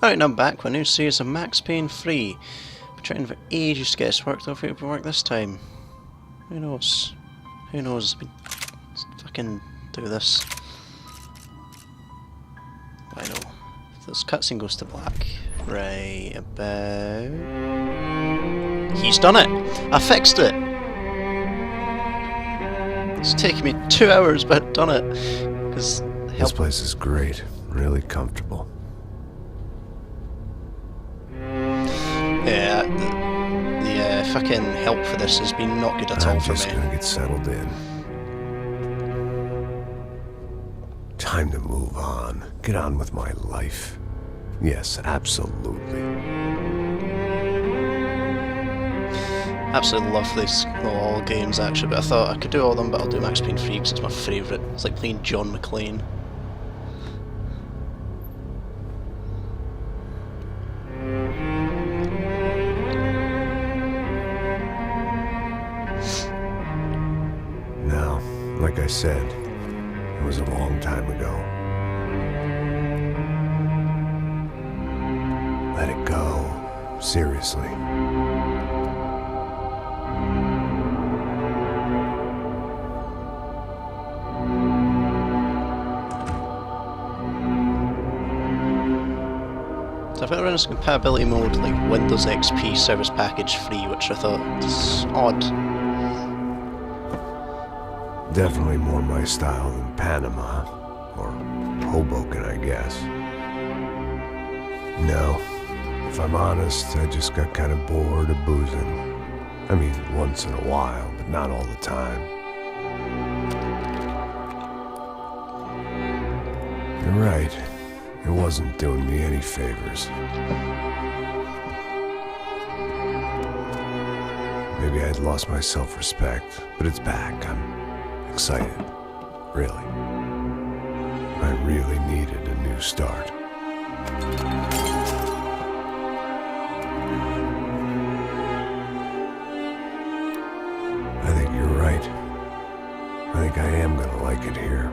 Right, and I'm back with a new series of Max Payne 3. Been trying for ages to get this worked, hopefully it'll work this time. Who knows? Who knows? Let's fucking do this. I know. If this cutscene goes to black. Right about... He's done it! I fixed it! It's taken me 2 hours, but I've done it. Because this place is great. Really comfortable. Yeah, the fucking help for this has been not good at all for me. I'm just gonna get settled in. Time to move on. Get on with my life. Yes, absolutely. Absolutely love these all games actually, but I thought I could do all of them, but I'll do Max Payne 3 because it's my favourite. It's like playing John McClane. Now, like I said, it was a long time ago. Let it go. Seriously. So I've got to run this compatibility mode like Windows XP Service Package free, which I thought is odd. Definitely more my style than Panama, or Hoboken, I guess. No, if I'm honest, I just got kind of bored of boozing. I mean, once in a while, but not all the time. You're right, it wasn't doing me any favors. Maybe I'd lost my self-respect, but it's back. I'm excited, really. I really needed a new start. I think you're right. I think I am gonna like it here.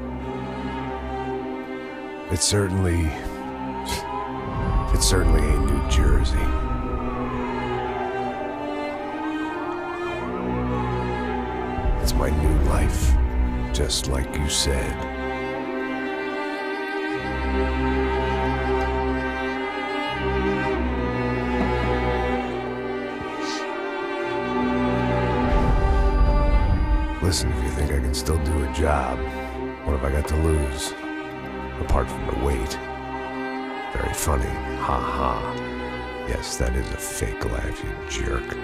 It's certainly ain't New Jersey. It's my new life. Just like you said. Listen, if you think I can still do a job, what have I got to lose? Apart from the weight. Very funny. Ha ha. Yes, that is a fake laugh, you jerk.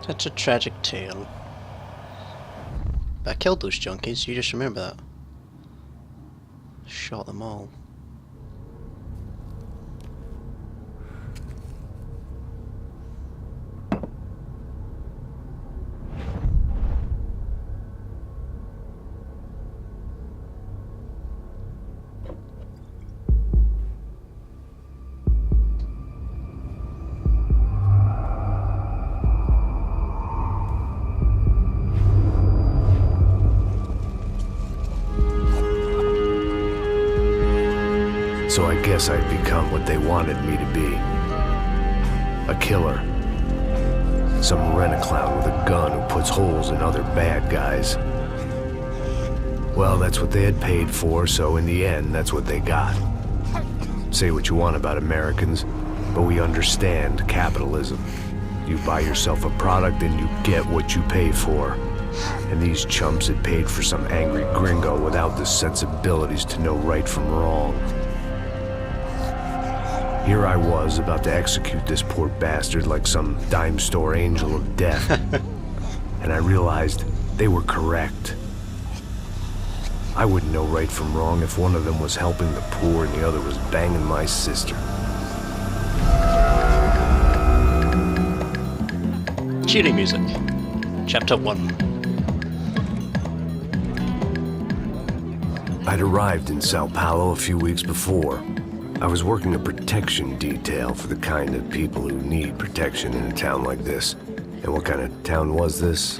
Such a tragic tale. But I killed those junkies, you just remember that. Shot them all. So I guess I'd become what they wanted me to be. A killer. Some rent-a-clown with a gun who puts holes in other bad guys. Well, that's what they had paid for, so in the end, that's what they got. Say what you want about Americans, but we understand capitalism. You buy yourself a product and you get what you pay for. And these chumps had paid for some angry gringo without the sensibilities to know right from wrong. Here I was, about to execute this poor bastard like some dime store angel of death. And I realized they were correct. I wouldn't know right from wrong if one of them was helping the poor and the other was banging my sister. Cheery music. Chapter 1. I'd arrived in Sao Paulo a few weeks before. I was working a protection detail for the kind of people who need protection in a town like this. And what kind of town was this?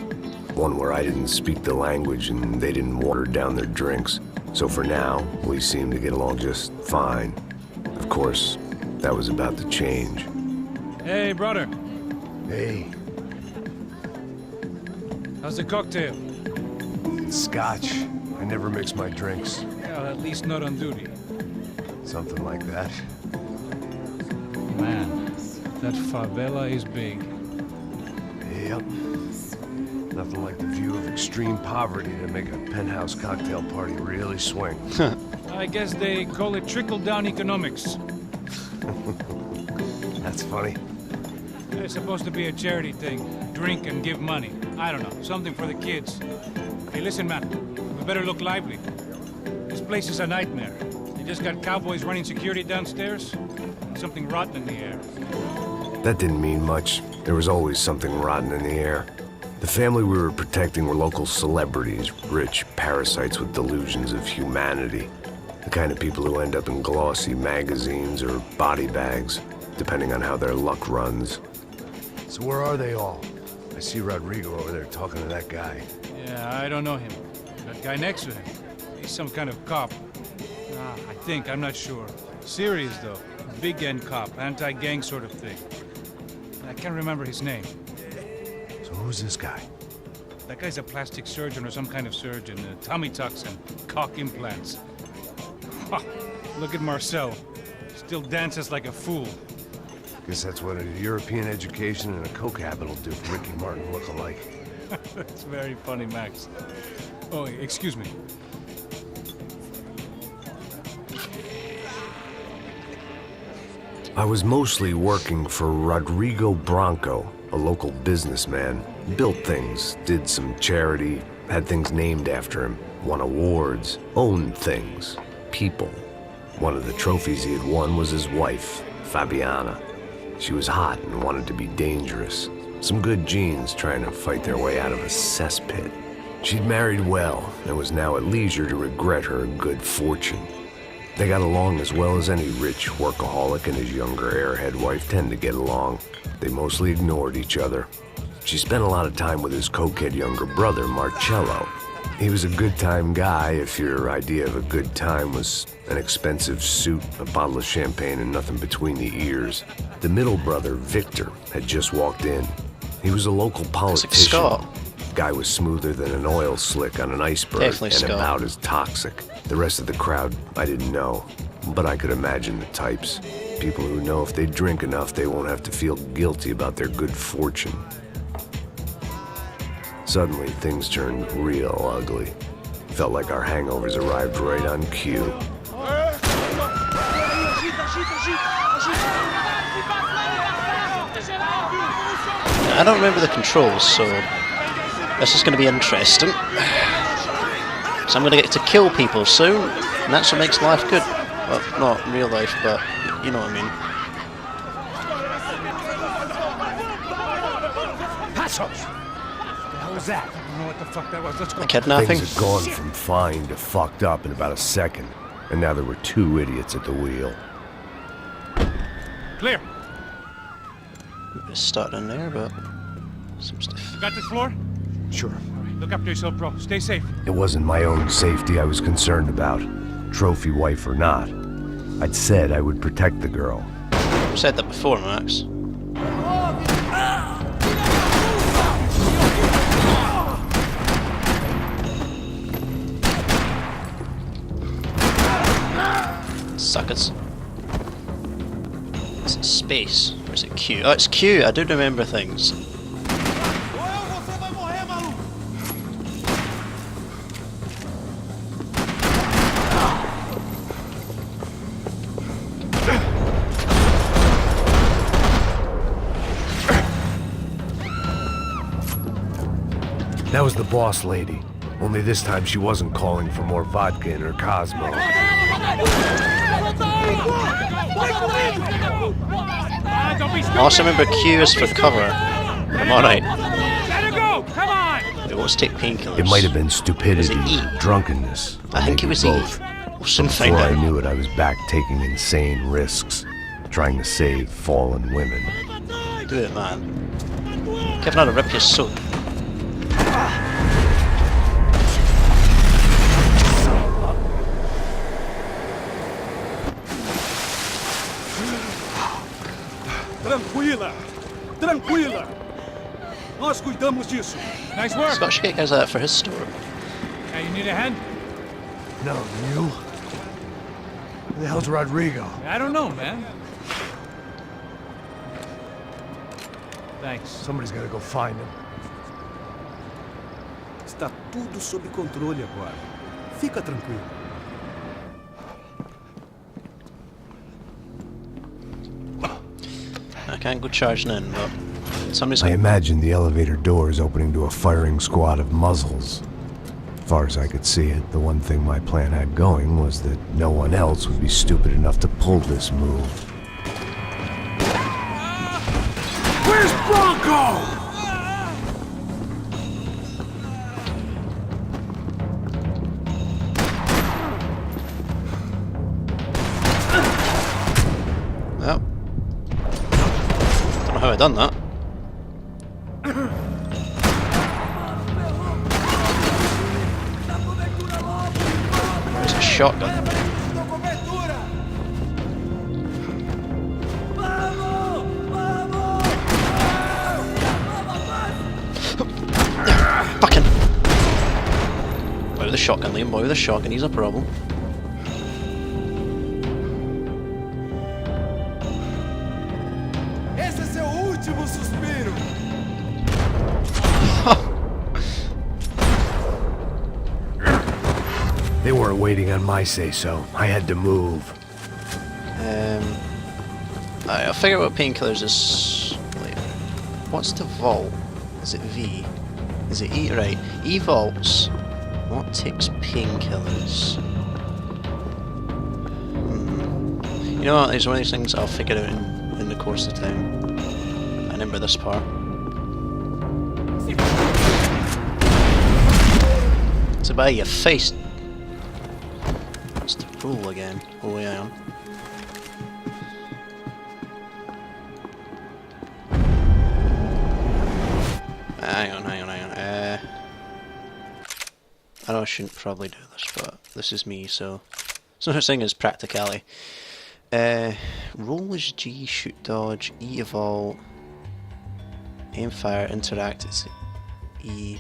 One where I didn't speak the language and they didn't water down their drinks. So for now, we seemed to get along just fine. Of course, that was about to change. Hey, brother. Hey, How's the cocktail? it's scotch. I never mix my drinks. Well, at least not on duty. Something like that. Man, that favela is big. Yep. Nothing like the view of extreme poverty to make a penthouse cocktail party really swing. I guess they call it trickle-down economics. That's funny. It's supposed to be a charity thing. Drink and give money. I don't know, something for the kids. Hey, listen, man. We better look lively. This place is a nightmare. They just got cowboys running security downstairs. Something rotten in the air. That didn't mean much. There was always something rotten in the air. The family we were protecting were local celebrities, rich parasites with delusions of humanity. The kind of people who end up in glossy magazines or body bags, depending on how their luck runs. So where are they all? I see Rodrigo over there talking to that guy. Yeah, I don't know him. That guy next to him. He's some kind of cop. I think, I'm not sure. Serious, though. Big end cop, anti-gang sort of thing. I can't remember his name. So who's this guy? That guy's a plastic surgeon or some kind of surgeon. Tummy tucks and cock implants. Ha! Look at Marcel. Still dances like a fool. Guess that's what a European education and a coke habit will do for Ricky Martin look-alike. That's very funny, Max. Oh, excuse me. I was mostly working for Rodrigo Branco, a local businessman. Built things, did some charity, had things named after him, won awards, owned things, people. One of the trophies he had won was his wife, Fabiana. She was hot and wanted to be dangerous. Some good genes trying to fight their way out of a cesspit. She'd married well and was now at leisure to regret her good fortune. They got along as well as any rich workaholic and his younger airhead wife tend to get along. They mostly ignored each other. She spent a lot of time with his cokehead younger brother, Marcello. He was a good-time guy if your idea of a good time was an expensive suit, a bottle of champagne, and nothing between the ears. The middle brother, Victor, had just walked in. He was a local politician. Scott. Guy was smoother than an oil slick on an iceberg. Definitely and Scott. About as toxic. The rest of the crowd, I didn't know, but I could imagine the types. People who know if they drink enough, they won't have to feel guilty about their good fortune. Suddenly, things turned real ugly. Felt like our hangovers arrived right on cue. I don't remember the controls, so this is going to be interesting. So I'm going to get to kill people soon, and that's what makes life good. Well, not in real life, but you know what I mean. What the hell was that? I don't know what the fuck that was. Let's go. A kidnapping? Things had gone from fine to fucked up in about a second, and now there were two idiots at the wheel. Clear. Just started in there, but some stuff. Got this floor? Sure. Look after yourself, bro. Stay safe. It wasn't my own safety I was concerned about, trophy wife or not. I'd said I would protect the girl. I've said that before, Max. Suckers. Is it space? Or is it Q? Oh, it's Q. I do remember things. That was the boss lady. Only this time she wasn't calling for more vodka in her Cosmo. I also remember Q is for cover. I'm alright. Let her go! Come on! It was take painkillers. It might have been stupidity, Was it E? drunkenness. I think it maybe was both. E. We'll soon find Before I out. knew it, I was back taking insane risks, trying to save fallen women. Do it, man. Give another rip your suit. Tranquila! Tranquila! Nós cuidamos disso. Nice work! Scottish Gate has that for his store. Hey, you need a hand? No, you? Who the hell's Rodrigo? I don't know, man. Thanks. Somebody's gotta go find him. Está tudo sob controle agora. Fica tranquilo. I can't go charging in, but somebody's I got... imagined the elevator doors opening to a firing squad of muzzles. As far as I could see it, the one thing my plan had going was that no one else would be stupid enough to pull this move. Where's Bronco? Well, don't know how I done that. There's a shotgun. Fucking. Boy with the shotgun, Liam. Boy with the shotgun. He's a problem. Esse é seu último suspiro. They weren't waiting on my say-so. I had to move. Alright, I'll figure out what painkillers is later. What's the vault? Is it V? Is it E? Right. E vaults. What takes painkillers? You know what? It's one of these things I'll figure out in the course of time. I remember this part. It's about your face. What's the rule again? Oh, yeah. Hang on. I know I shouldn't probably do this, but this is me, so... There's no such thing as practicality. Roll is G, shoot dodge, E evolve, aim fire, interact is E.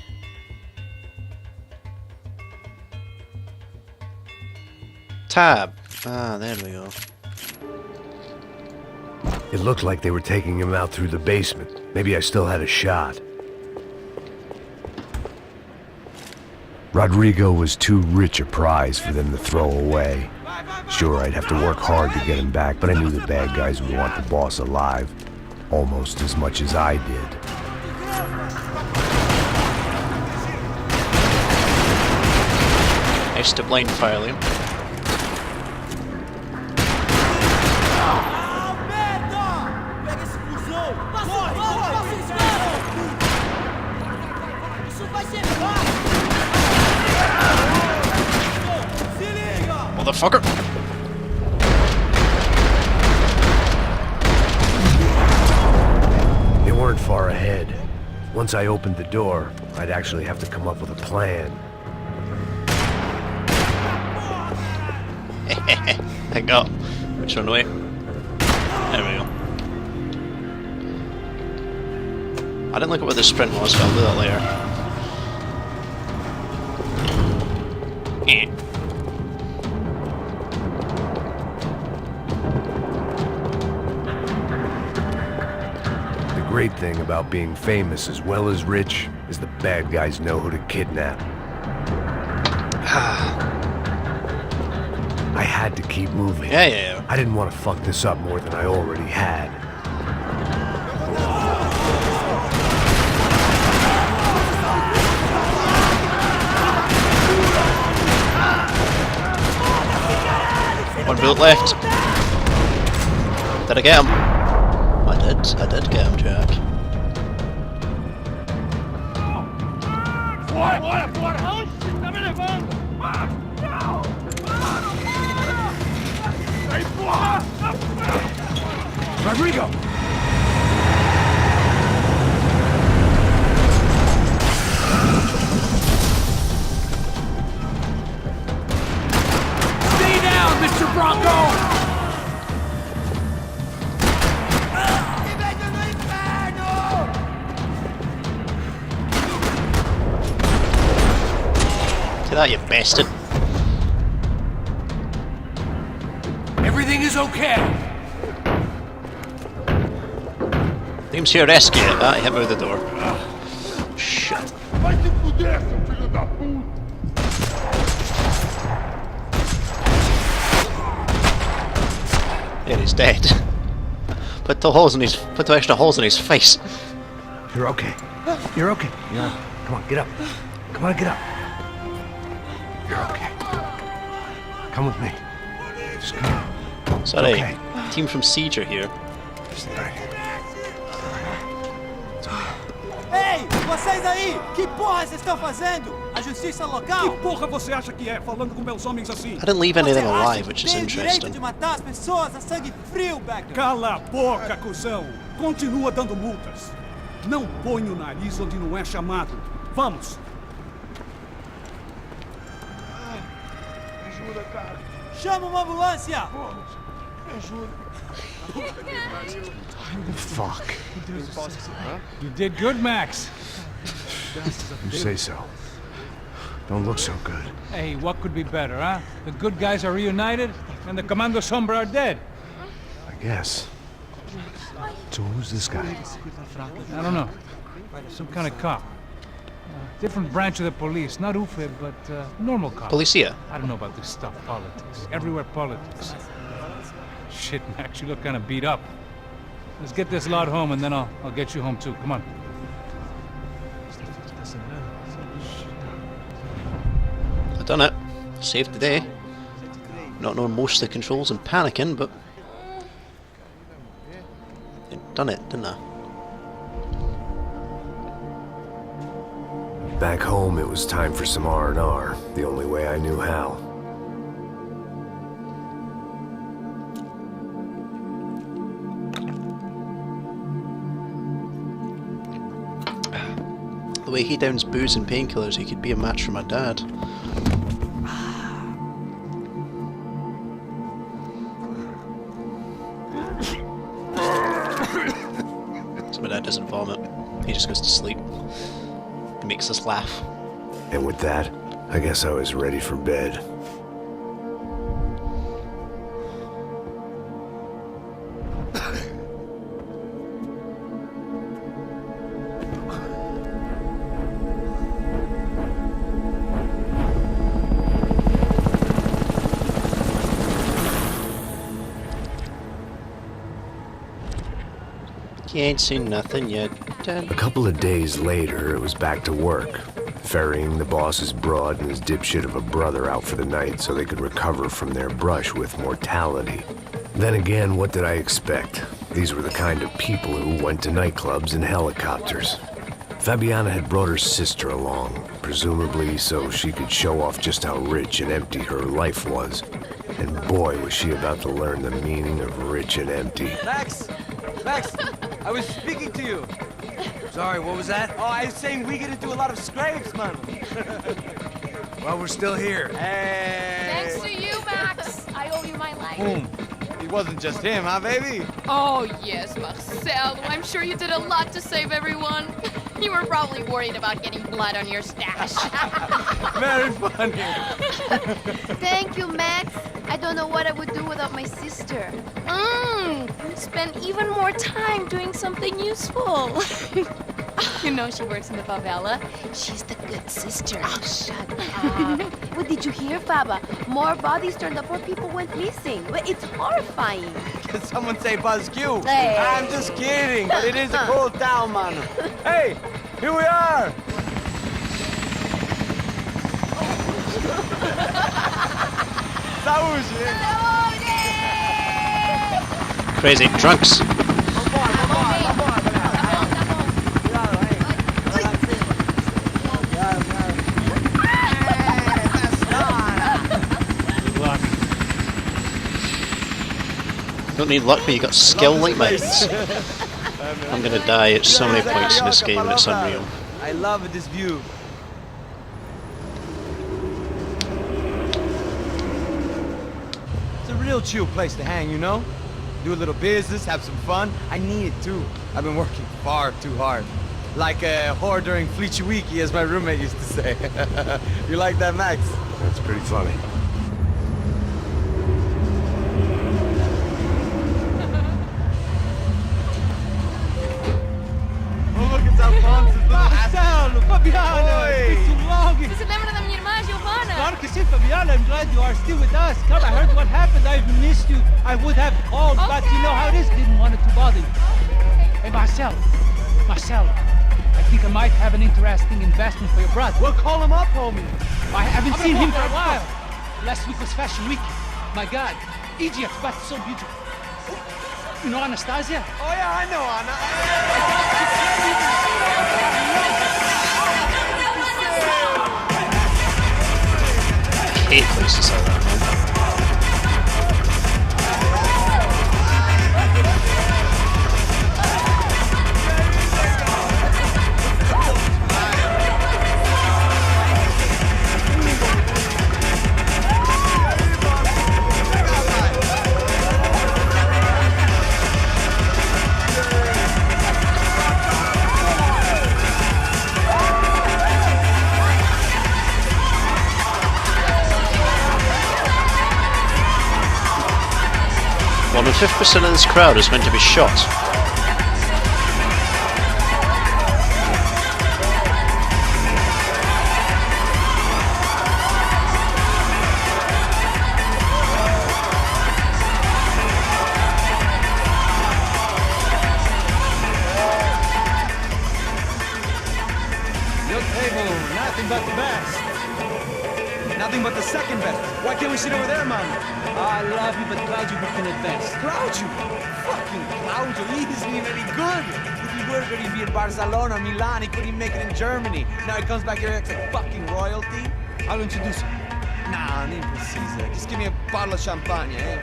Tab! Ah, there we go. It looked like they were taking him out through the basement. Maybe I still had a shot. Rodrigo was too rich a prize for them to throw away. Sure, I'd have to work hard to get him back, but I knew the bad guys would want the boss alive. Almost as much as I did. Nice to blind fire, Liam. Motherfucker! They weren't far ahead. Once I opened the door, I'd actually have to come up with a plan. Hang up. Which one away? There we go. I didn't look at what the sprint was, so I'll do that later. Eh. The great thing about being famous as well as rich is the bad guys know who to kidnap. I had to keep moving. Yeah. I didn't want to fuck this up more than I already had. One bullet left. Did I get him? I did get him, Jack. Rodrigo! Stay down, Mr. Bronco! See that, you bastard. Everything is okay. Seems here rescue it. Ah, he hit me with the door. Shit. There, he's dead. Put two extra holes in his face. You're okay. You're okay. Yeah. Come on, get up. Come on, get up. You're okay. Come with me. Just come. Sorry, Okay. team from Siege are here. Stay right here. Ei, vocês aí! Que porra vocês estão fazendo? A justiça local? Que porra você acha que é, falando com meus homens assim? I didn't leave any of them Você acha alive, que which is tem o direito interesting. de matar as pessoas a sangue frio, Becker? Cala a boca, cuzão! Continua dando multas. Não põe o nariz onde não é chamado. Vamos! Chama uma ambulância! Fuck. You did good, Max. You say so. Don't look so good. Hey, what could be better, huh? The good guys are reunited, and the Commando Sombra are dead. I guess. So who's this guy? I don't know. Some kind of cop. Different branch of the police. Not UFE, but normal cop. Policia. I don't know about this stuff. Politics. Everywhere politics. Shit, Max, you look kind of beat up. Let's get this lot home, and then I'll get you home too. Come on. I done it. Saved the day. Not knowing most of the controls and panicking, but I done it, didn't I? Back home, it was time for some R&R, the only way I knew how. The way he downs booze and painkillers, he could be a match for my dad. So my dad doesn't vomit. He just goes to sleep. He makes us laugh. And with that, I guess I was ready for bed. You ain't seen nothing yet, Dad. A couple of days later, it was back to work, ferrying the boss's broad and his dipshit of a brother out for the night so they could recover from their brush with mortality. Then again, what did I expect? These were the kind of people who went to nightclubs in helicopters. Fabiana had brought her sister along, presumably so she could show off just how rich and empty her life was. And boy, was she about to learn the meaning of rich and empty. Max! Max! I was speaking to you! Sorry, what was that? Oh, I was saying we get to do a lot of scrapes, man! Well, we're still here. Hey! Thanks to you, Max. I owe you my life. Boom! It wasn't just him, huh, baby? Oh, yes, Marcel. I'm sure you did a lot to save everyone. You were probably worried about getting blood on your stash. Very funny! Thank you, Max. I don't know what I would do without my sister. Spend even more time doing something useful. You know she works in the favela. She's the good sister. Oh, shut up. What did you hear, Faba? More bodies turned up where people went missing. It's horrifying. Did someone say Buzz Q? Hey. I'm just kidding, but it is a cool town, man. Hey, here we are! Saúde! Crazy drunks. You don't need luck, but you got skill like mates. I'm gonna die at so many points in this game, and it's unreal. I love this view. It's a real chill place to hang, you know? Do a little business, have some fun. I need it too. I've been working far too hard. Like a whore during Fleechy Weeky, as my roommate used to say. You like that, Max? That's pretty funny. Oh, look, it's Alfonso's little Marcelo, Fabiana, it's been too long. Você se lembra da minha irmã, Giovanna? Claro que sim, Fabiana. I'm glad you are still with us. Come, I heard what happened. I've missed you. I would have called, but you know how it is. Didn't want it to bother you. Hey, Marcelo, I think I might have an interesting investment for your brother. Well, call him up, homie. I haven't seen him for a while. Last week was Fashion Week. My God, Egypt, but so beautiful. You know Anastasia? Oh, yeah, I know, Anna. I hate places like that, man. More than 50% of this crowd is meant to be shot. Your table, nothing but the best. Nothing but the second best. Why can't we sit over there, man? I love you, but Claudio can advance. Claudio? Fucking Claudio, he isn't even any good. If he were good, he'd be in Barcelona, Milan, he couldn't even make it in Germany. Now he comes back here and acts like fucking royalty. I'll introduce you. Nah, name precisa. Just give me a bottle of champagne, eh?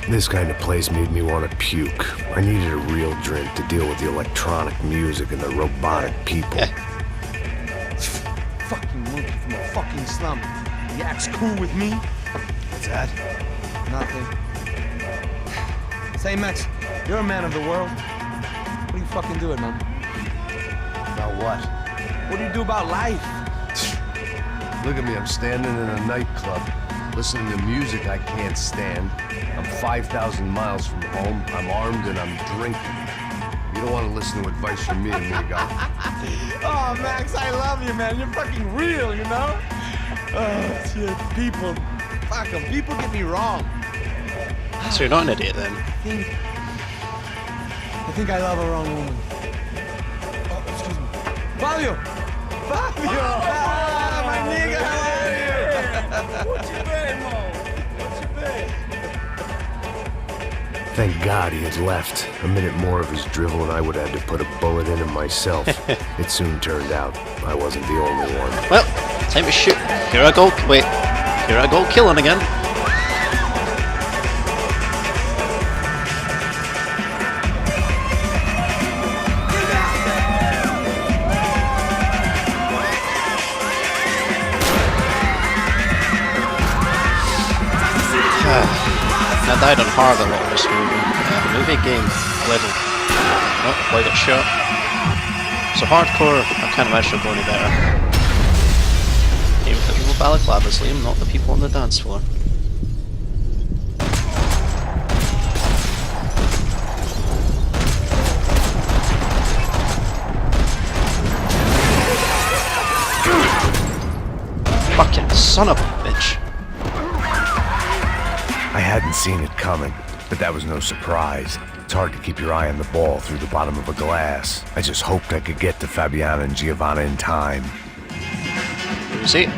This kind of place made me want to puke. I needed a real drink to deal with the electronic music and the robotic people. Fucking monkey from a fucking slum. He acts cool with me. What's that? Nothing. Say, Max, you're a man of the world. What do you fucking do it, man? About what? What do you do about life? Look at me, I'm standing in a nightclub, listening to music I can't stand. I'm 5,000 miles from home, I'm armed and I'm drinking. You don't want to listen to advice from me, amigo. Oh, Max, I love you, man. You're fucking real, you know? Oh, shit. People. Fuck 'em. People get me wrong. So you're not an idiot then? I think I love a wrong woman. Oh, excuse me. Fabio! Fabio! Ah, my nigga, how are you? What's your name, Mo? What's your name? Thank God he had left. A minute more of his drivel and I would have had to put a bullet in him myself. It soon turned out I wasn't the only one. Well, time to shoot. Here I go. Wait. Here I go killing again. I died on hard a lot in this movie. Movie game level. Oh, boy got shot. So hardcore, I can't imagine it'll go any better. Aim for the people with balaclavas, Liam, not the people on the dance floor. Fucking son of a bitch. I hadn't seen it coming, but that was no surprise. It's hard to keep your eye on the ball through the bottom of a glass. I just hoped I could get to Fabiana and Giovanna in time. See?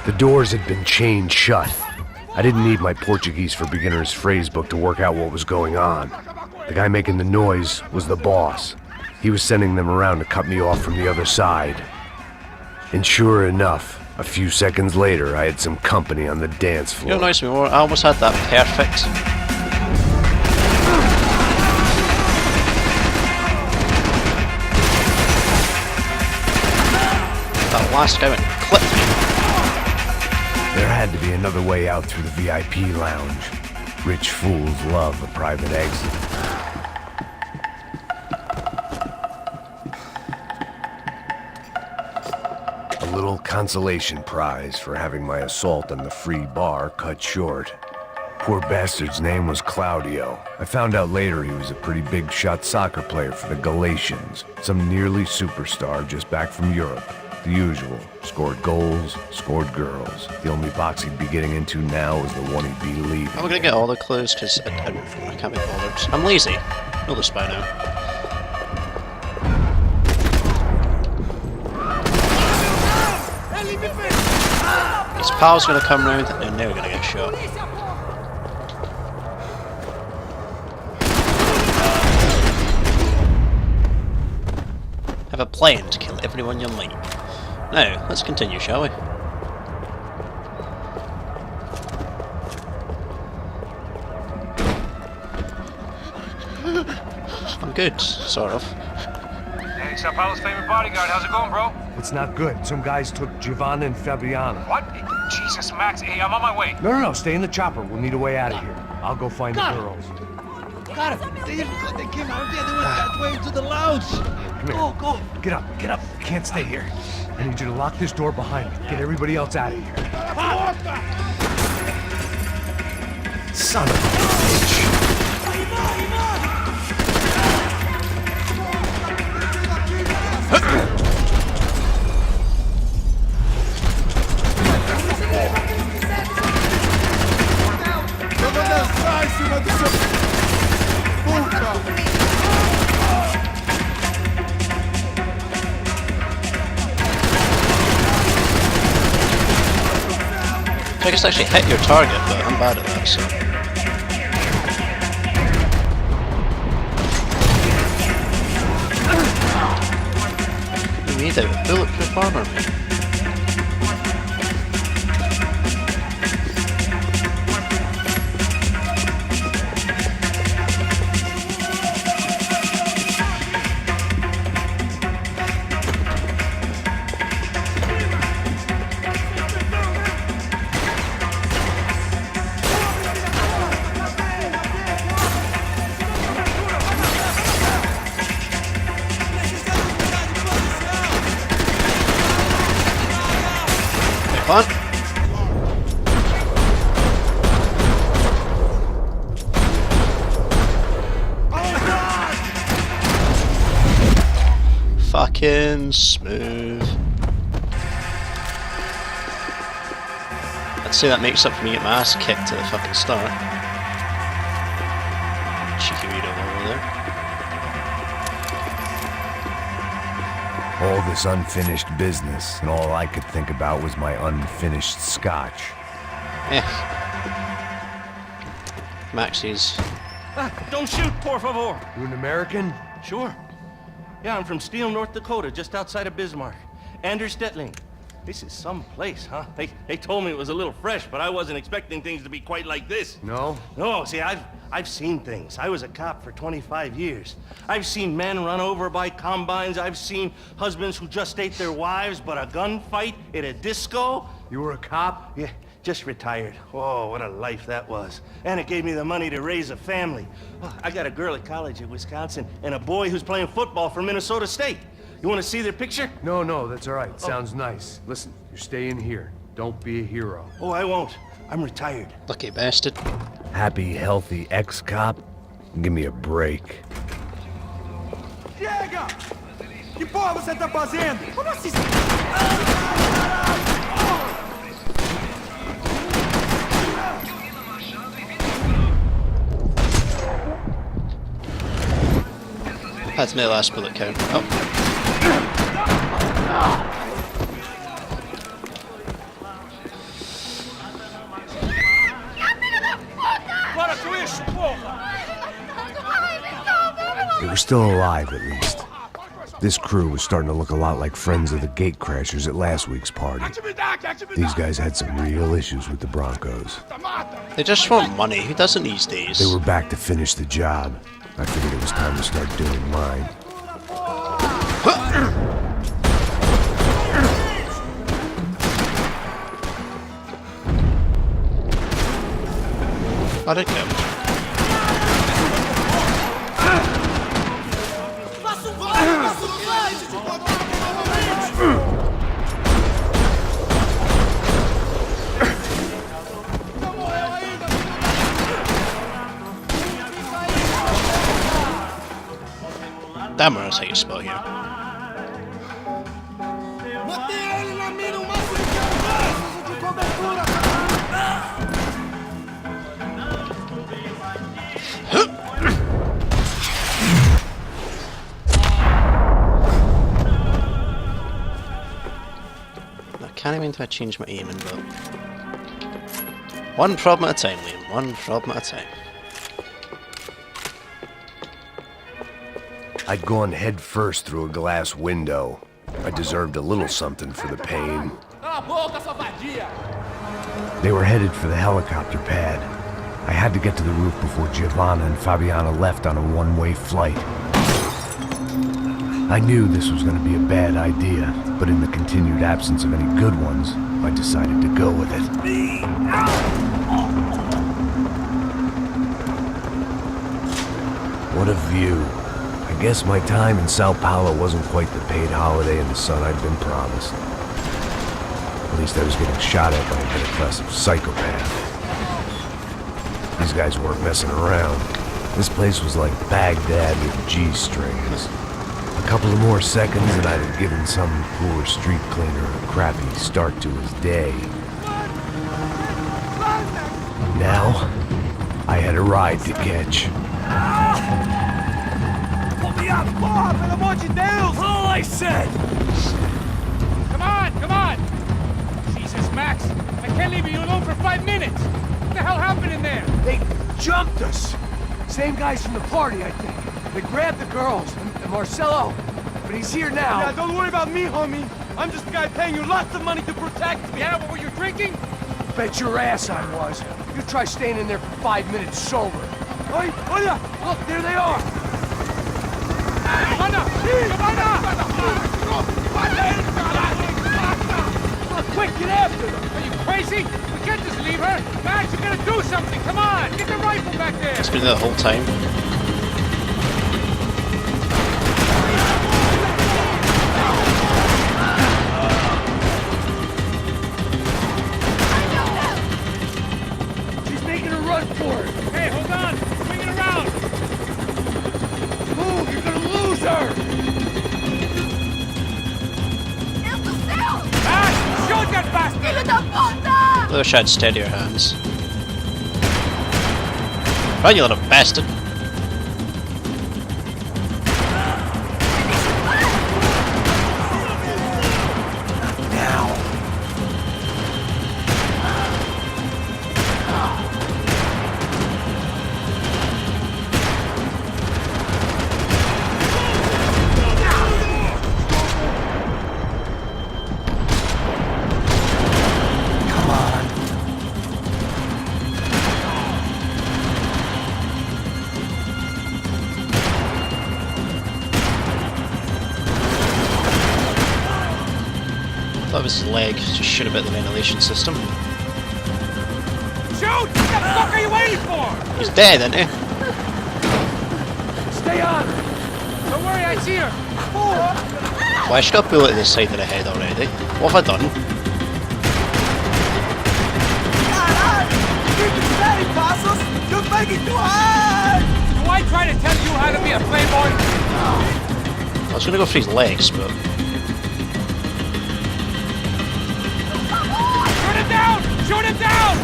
The doors had been chained shut. I didn't need my Portuguese for Beginners phrase book to work out what was going on. The guy making the noise was the boss. He was sending them around to cut me off from the other side. And sure enough, a few seconds later, I had some company on the dance floor. You know, nice me more. I almost had that perfect. That last guy went clipped me. There had to be another way out through the VIP lounge. Rich fools love a private exit. A little consolation prize for having my assault on the free bar cut short. Poor bastard's name was Claudio. I found out later he was a pretty big shot soccer player for the Galatians. Some nearly superstar just back from Europe. The usual. Scored goals, scored girls. The only box he'd be getting into now is the one he'd be leaving. I'm gonna get all the clues because I can't be bothered. I'm lazy. Know this by now. His pal's gonna come round and they're gonna get shot. Have a plan to kill everyone you meet. Now, let's continue, shall we? I'm good, sort of. Hey, Sao Paulo's favorite bodyguard. How's it going, bro? It's not good. Some guys took Giovanna and Fabiana. What? Jesus, Max. Hey, I'm on my way. No, stay in the chopper. We'll need a way out of here. I'll go find the girls. Got him. They came out there. They went that way into the lounge. Come here. Go. Get up. You can't stay here. I need you to lock this door behind me. Get everybody else out of here. Son of a bitch. I guess actually hit your target, but I'm bad at that, so. You need a bulletproof armor, mate. Fun. Fucking smooth. I'd say that makes up for me getting my ass kicked at the fucking start. Cheeky weirdo over there. All this unfinished business, and all I could think about was my unfinished scotch. Maxie's. Don't shoot, por favor. You an American? Sure. Yeah, I'm from Steele, North Dakota, just outside of Bismarck. Anders Stetling. This is some place, huh? They told me it was a little fresh, but I wasn't expecting things to be quite like this. No? No, see, I've seen things. I was a cop for 25 years. I've seen men run over by combines. I've seen husbands who just ate their wives, but a gunfight at a disco. You were a cop? Yeah, just retired. Oh, what a life that was. And it gave me the money to raise a family. Oh, I got a girl at college at Wisconsin and a boy who's playing football for Minnesota State. You want to see their picture? No, that's all right. Sounds nice. Listen, you're staying here. Don't be a hero. Oh, I won't. I'm retired. Lucky bastard. Happy, healthy ex-cop? Give me a break. Chega! Que porra você tá fazendo? Como assim? That's my last bullet count. Oh. were still alive at least. This crew was starting to look a lot like friends of the gate crashers at last week's party. These guys had some real issues with the Broncos. They just want money. Who doesn't these days? They were back to finish the job. I figured it was time to start doing mine. I don't know. Damn, I take a spot here. I can't even change my aiming, but one problem at a time, Liam. One problem at a time. I'd gone head first through a glass window. I deserved a little something for the pain. They were headed for the helicopter pad. I had to get to the roof before Giovanna and Fabiana left on a one-way flight. I knew this was going to be a bad idea, but in the continued absence of any good ones, I decided to go with it. What a view. I guess my time in Sao Paulo wasn't quite the paid holiday in the sun I'd been promised. At least I was getting shot at by a middle-class psychopath. These guys weren't messing around. This place was like Baghdad with G-strings. A couple of more seconds and I'd have given some poor street cleaner a crappy start to his day. Now, I had a ride to catch. All I said! Come on! Jesus, Max! I can't leave you alone for 5 minutes! What the hell happened in there? They jumped us. Same guys from the party, I think. They grabbed the girls and Marcelo, but he's here now. Yeah, don't worry about me, homie. I'm just the guy paying you lots of money to protect me. Yeah, what were you drinking? Bet your ass I was. You try staying in there for 5 minutes sober. Oi, Oya! Look, there they are. Quick, get after them! Are you crazy? We can't just leave her! Max, you gotta do something! Come on! Get the rifle back there! It's been there the whole time. She's making a run for it. Hey, hold on! Swing it around! Move, you're gonna lose her! Max, shoot that bastard! I wish I had steadier hands. Run, you little bastard! That was his leg, just should have hit the ventilation system. Shoot! What the fuck are you waiting for? He's dead, isn't he? Stay on! Don't worry, I see her. Well, I should have bullet to the side of the head already. What have I done? You're making too hard! Do I try to tell you how to be a playboy? I was gonna go for his legs, but... Shoot him down!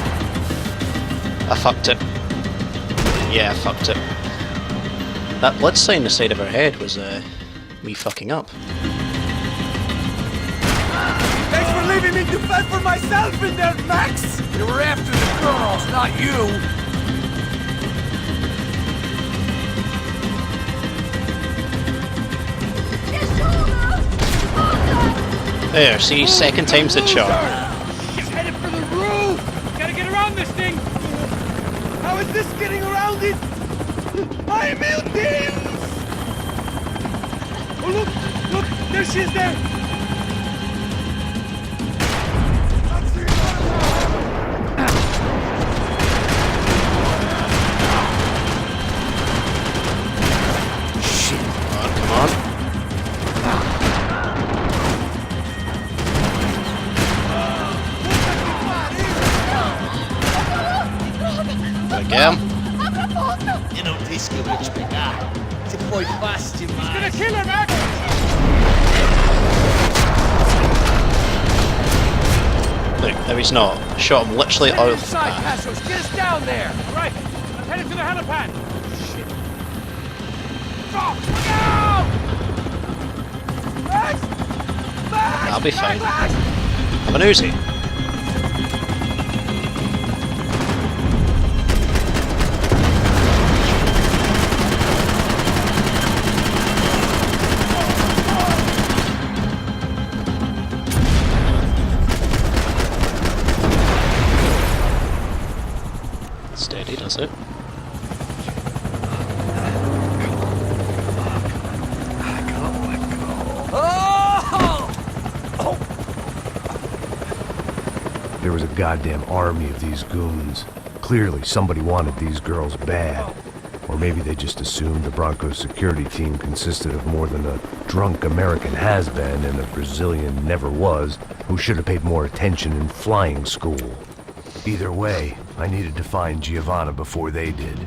I fucked it. Yeah, I fucked it. That blood sign on the side of her head was, me fucking up. Thanks for leaving me to fend for myself in there, Max! They were after the girls, not you! There, see, second time's the charm. He's headed for the roof! Gotta get around this thing! How is this getting around it? I'm in. Oh, look! There she is there! Come on. Again. Eu não disse que eu ia te pegar. Você foi fácil demais. He's gonna kill her, Max! Look, no he's not. I shot him literally out of the path. Passos, get us down there! Right, I'm headed to the helipad. Shit. Oh, look out! Max! Max! I'll be fine. Max! I'm an Uzi. Steady, does it? There was a goddamn army of these goons. Clearly, somebody wanted these girls bad. Or maybe they just assumed the Broncos security team consisted of more than a drunk American has-been and a Brazilian never-was who should have paid more attention in flying school. Either way, I needed to find Giovanna before they did.